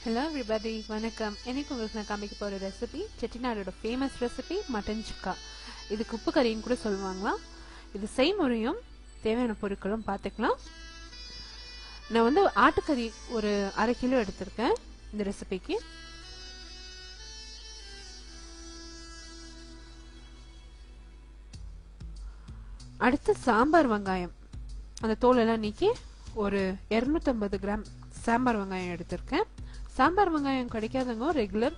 Hello everybody, வணக்கம். இன்னைக்கு உங்களுக்கு நான் காமிக்க போற ரெசிபி செட்டிநாடோட ஃபேமஸ் ரெசிபி மட்டன் சுக்கா. இதுக்கு உப்பு கறின்னு கூட சொல்லுவாங்களா. இது செய்முறையும் தேவையான பொருட்களும் பார்த்துக்கலாம். நான் வந்து ஆட்டுக்கறி ஒரு 1/2 கிலோ எடுத்திருக்கேன் இந்த ரெசிபிக்கு. அடுத்து சாம்பார் வெங்காயம், அந்த தோலெல்லாம் நீக்கி ஒரு 250 கிராம் சாம்பார் வெங்காயம் எடுத்திருக்கேன். சாம்பார் வெங்காயம் கிடைக்காதவங்க ரெகுலர்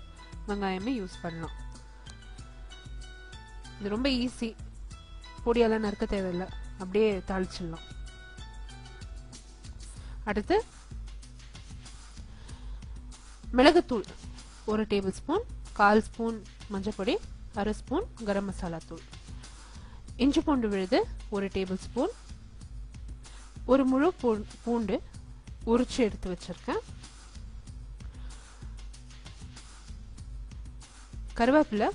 வெங்காயமே யூஸ் பண்ணலாம். இது ரொம்ப ஈஸி, பொடியெல்லாம் நறுக்க தேவையில்லை, அப்படியே தாளிச்சிடலாம். அடுத்து மிளகுத்தூள் 1 டேபிள் ஸ்பூன், 1/4 ஸ்பூன் மஞ்சப்பொடி, 1/2 ஸ்பூன் கரம் மசாலா தூள், இஞ்சி பூண்டு விழுது 1 டேபிள் ஸ்பூன், ஒரு முழு பூண்டு உரிச்சு எடுத்து வச்சிருக்கேன், கருவேப்பிலை,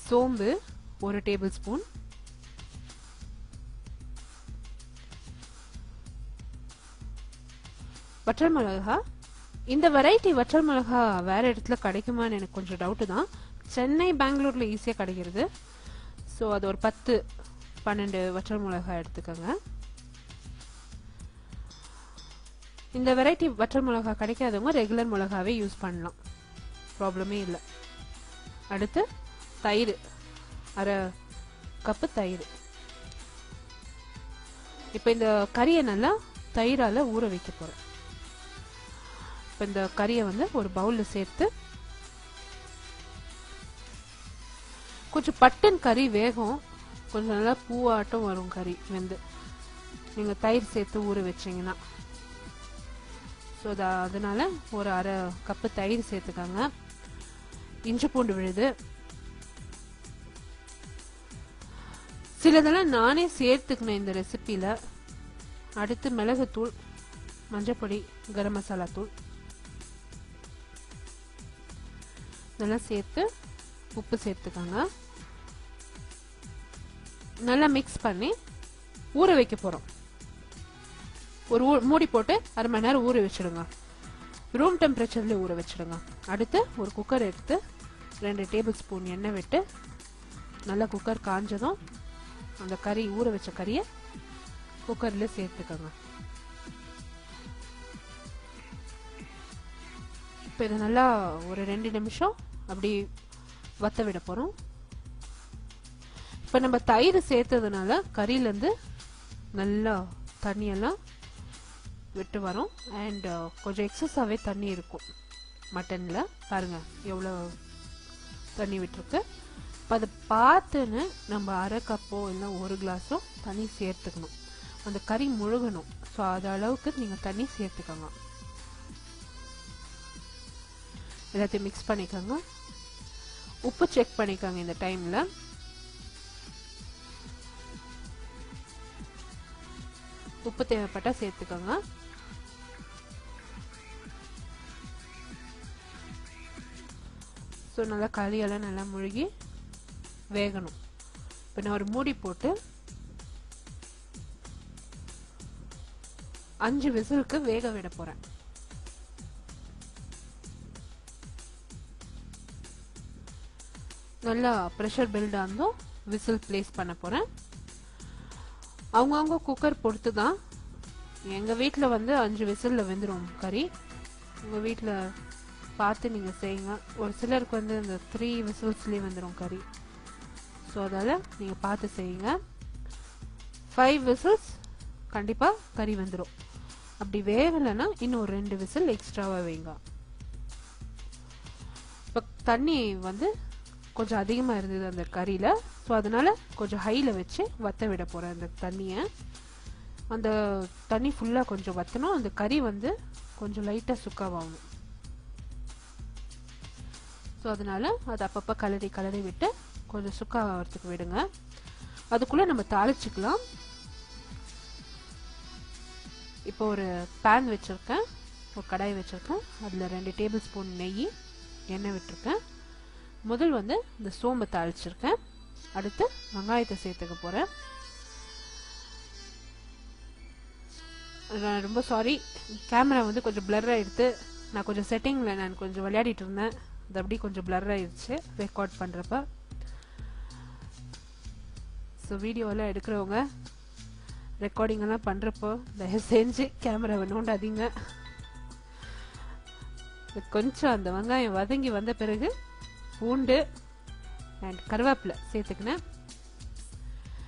சோம்பு 1 டேபிள் ஸ்பூன், வற்றல் மிளகா. இந்த வெரைட்டி வற்றல் மிளகா வேற இடத்துல கிடைக்குமான்னு எனக்கு கொஞ்சம் டவுட் தான். சென்னை பெங்களூர்ல ஈஸியா கிடைக்கிறது. ஸோ அது ஒரு 10-12 வற்றல் மிளகா எடுத்துக்கோங்க. இந்த வெரைட்டி வற்றல் மிளகா கிடைக்காதவங்க ரெகுலர் மிளகாவே யூஸ் பண்ணலாம், ப்ராப்ளமே இல்லை. அடுத்து தயிர், 1/2 கப்பு தயிர். இப்போ இந்த கறியை நல்லா தயிரால ஊற வைக்க போறேன். இப்போ இந்த கறியை வந்து ஒரு பவுல்ல சேர்த்து கொஞ்சம் பட்டன் கறி வேகும், கொஞ்சம் நல்லா பூவாட்டம் வரும் கறி வெந்து, நீங்க தயிர் சேர்த்து ஊற வச்சீங்கன்னா. ஸோ அதனால ஒரு 1/2 கப்பு தயிர் சேர்த்துக்காங்க. இஞ்சி பூண்டு விழுது, சிலதெல்லாம் நானே சேர்த்துக்கணும் இந்த ரெசிபியில. அடுத்து மிளகுத்தூள், மஞ்சப்பொடி, கரம் மசாலா தூள் இதெல்லாம் சேர்த்து உப்பு சேர்த்துக்காங்க. நல்லா மிக்ஸ் பண்ணி ஊற வைக்க போறோம். ஒரு மூடி போட்டு 1/2 மணி நேரம் ஊற வச்சிடுங்க. ரூம் டெம்பரேச்சர்ல ஊற வச்சிடுங்க. அடுத்து ஒரு குக்கர் எடுத்து 2 டேபிள் ஸ்பூன் எண்ணெய் விட்டு நல்லா குக்கர் காஞ்சதும் அந்த கறி, ஊற வச்ச கறியை குக்கர்ல சேர்த்துக்கோங்க. இப்போ இதை நல்லா ஒரு 2 நிமிஷம் அப்படி வத்த விட போறோம். இப்போ நம்ம தயிர் சேர்த்ததுனால கறியிலேருந்து நல்லா தண்ணியெல்லாம் விட்டு வரும். அண்ட் கொஞ்சம் எக்ஸஸாகவே தண்ணி இருக்கும் மட்டன்ல. பாருங்க எவ்வளோ தண்ணி விட்டுருக்கு. இப்போ அதை பார்த்துன்னு நம்ம 1/2 கப்போ இல்லை 1 கிளாஸோ தண்ணி சேர்த்துக்கணும். அந்த கறி முழுகணும். ஸோ அது அளவுக்கு நீங்கள் தண்ணி சேர்த்துக்கோங்க. எல்லாத்தையும் மிக்ஸ் பண்ணிக்கோங்க. உப்பு செக் பண்ணிக்கோங்க இந்த டைம்ல. உப்பு தேவைப்பட்டா சேர்த்துக்கோங்க. ஸோ நல்லா கறியெல்லாம் நல்லா முழுகி வேகணும். இப்போ நான் ஒரு மூடி போட்டு 5 விசிலுக்கு வேக விட போறேன். நல்லா ப்ரெஷர் பில்ட் ஆனதும் விசில் பிளேஸ் பண்ண போறேன். அவங்கவுங்க குக்கர் பொறுத்து தான். எங்க வீட்டில் வந்து 5 விசில்ல வெந்துடும் கறி. உங்க வீட்டில் பார்த்து நீங்க செய்யுங்க. ஒரு சிலருக்கு வந்து இந்த 3 விசில்ஸ்லேயே வந்துடும் கறி. ஸோ அதால நீங்க பார்த்து செய்யுங்க. 5 விசில்ஸ் கண்டிப்பா கறி வந்துடும். அப்படி வேகலைன்னா இன்னும் ஒரு 2 விசில் எக்ஸ்ட்ராவா வைங்க. இப்போ தண்ணி வந்து கொஞ்சம் அதிகமா இருந்தது அந்த கறியில. ஸோ அதனால கொஞ்சம் ஹைல வச்சு வத்த விட போறேன் அந்த தண்ணியை. அந்த தண்ணி ஃபுல்லா கொஞ்சம் வத்தணும். அந்த கறி வந்து கொஞ்சம் லைட்டா சுக்காவாகணும். ஸோ அதனால அது அப்பப்ப கலரி விட்டு கொஞ்சம் சுக்காகிறதுக்கு விடுங்க. அதுக்குள்ள நம்ம தாளிச்சுக்கலாம். இப்போ ஒரு பேன் வச்சிருக்கேன், ஒரு கடாய் வச்சிருக்கேன். அதுல 2 டேபிள் ஸ்பூன் நெய், எண்ணெய் விட்டுருக்கேன். முதல் வந்து இந்த சோம்பு தாளிச்சிருக்கேன். அடுத்து வெங்காயத்தை சேர்த்துக்க போறேன். நான் ரொம்ப சாரி, கேமரா வந்து கொஞ்சம் பிளர் ஆயிடுத்து. நான் கொஞ்சம் செட்டிங்கில் நான் கொஞ்சம் விளையாடிட்டு இருந்தேன், அது அப்படி கொஞ்சம் பிளர் ஆயிடுச்சு ரெக்கார்ட் பண்ணுறப்ப. ஸோ வீடியோலாம் எடுக்கிறவங்க ரெக்கார்டிங்கெல்லாம் பண்ணுறப்போ தயவு செஞ்சு கேமராவை நோண்டாதீங்க. கொஞ்சம் அந்த வெங்காயம் வதங்கி வந்த பிறகு பூண்டு அண்ட் கருவேப்பிலை சேர்த்துக்கினேன்.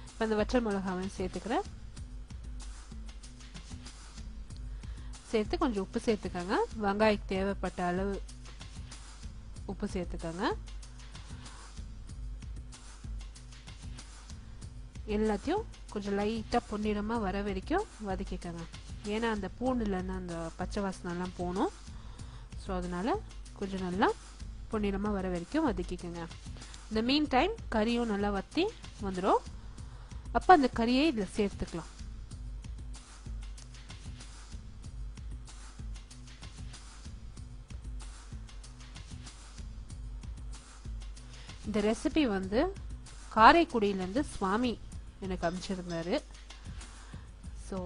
இப்போ அந்த வற்றல் மிளகாவும் சேர்த்துக்கிறேன். சேர்த்து கொஞ்சம் உப்பு சேர்த்துக்கோங்க. வெங்காயத்துக்கு தேவைப்பட்ட அளவு உப்பு சேர்த்துக்கோங்க. எல்லாத்தையும் கொஞ்சம் லைட்டாக பொன்னிறமாக வர வரைக்கும் வதக்கிக்கோங்க. ஏன்னா அந்த பூண்டுலன்னா அந்த பச்சை வாசனைலாம் போகணும். ஸோ அதனால கொஞ்சம் நல்லா பொன்னிறமாக வர வரைக்கும் வதக்கிக்கோங்க. இந்த மீன் டைம் கறியும் நல்லா வற்றி வந்துடும். அப்போ அந்த கறியை இதில் சேர்த்துக்கலாம். இந்த ரெசிபி வந்து காரைக்குடியிலேருந்து சுவாமி எனக்கு அனுப்பிச்சிருந்தாரு. So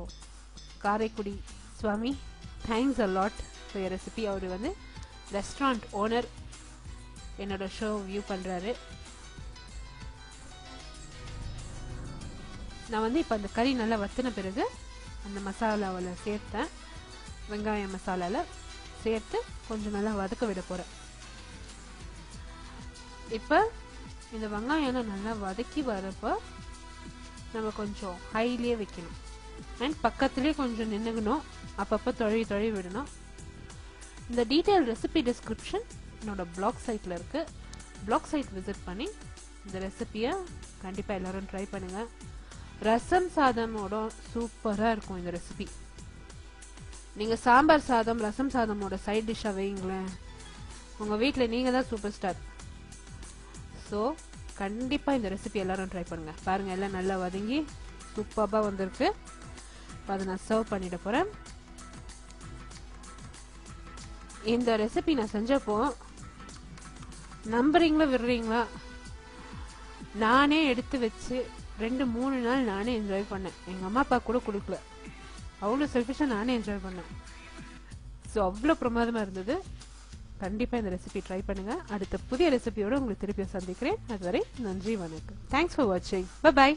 Karaikudi Swami, thanks a lot for your recipe. அவர் வந்து ரெஸ்டாரண்ட் ஓனர், என்னோட ஷோ வியூ பண்ணுறாரு. நான் வந்து இப்போ அந்த கறி நல்லா வத்தின பிறகு அந்த மசாலாவில் சேர்த்தேன். வெங்காய மசாலாவில் சேர்த்து கொஞ்சம் நல்லா வதக்க விட போகிறேன். இப்போ இந்த வெங்காயம் நல்லா வதக்கி வரப்போ நம்ம கொஞ்சம் ஹைலியே வைக்கணும் அண்ட் பக்கத்துலேயே கொஞ்சம் நின்றுக்கணும். அப்பப்போ தொழி விடணும். இந்த டீட்டெயில் ரெசிபி டிஸ்கிரிப்ஷன் என்னோட பிளாக் சைட்டில் இருக்குது. பிளாக் சைட் விசிட் பண்ணி இந்த ரெசிபியை கண்டிப்பாக எல்லோரும் ட்ரை பண்ணுங்கள். ரசம் சாதமோட சூப்பராக இருக்கும் இந்த ரெசிபி. நீங்கள் சாம்பார் சாதம் ரசம் சாதமோட சைட் டிஷ்ஷாக வைங்களேன், உங்கள் வீட்டில் நீங்கள் தான் சூப்பர் ஸ்டார். ஸோ கண்டிப்பாக இந்த ரெசிபி எல்லோரும் ட்ரை பண்ணுங்கள். பாருங்கள், எல்லாம் நல்லா வதங்கி சூப்பராக வந்திருக்கு. இப்போ அதை நான் சர்வ் பண்ணிட போகிறேன். இந்த ரெசிபி நான் செஞ்சப்போ நம்புறீங்களா விடுறீங்களா, நானே எடுத்து வச்சு 2-3 நாள் நானே என்ஜாய் பண்ணேன். எங்கள் அம்மா அப்பா கூட கொடுக்கல, அவ்வளோ செல்ஃபிஷாக நானே என்ஜாய் பண்ணேன். ஸோ அவ்வளோ பிரமாதமாக இருந்தது. கண்டிப்பாக இந்த ரெசிபி ட்ரை பண்ணுங்கள். அடுத்த புதிய ரெசிபியோடு உங்களை திருப்பி சந்திக்கிறேன். அதுவரை நன்றி, வணக்கம். தேங்க்ஸ் ஃபார் வாட்சிங். பை.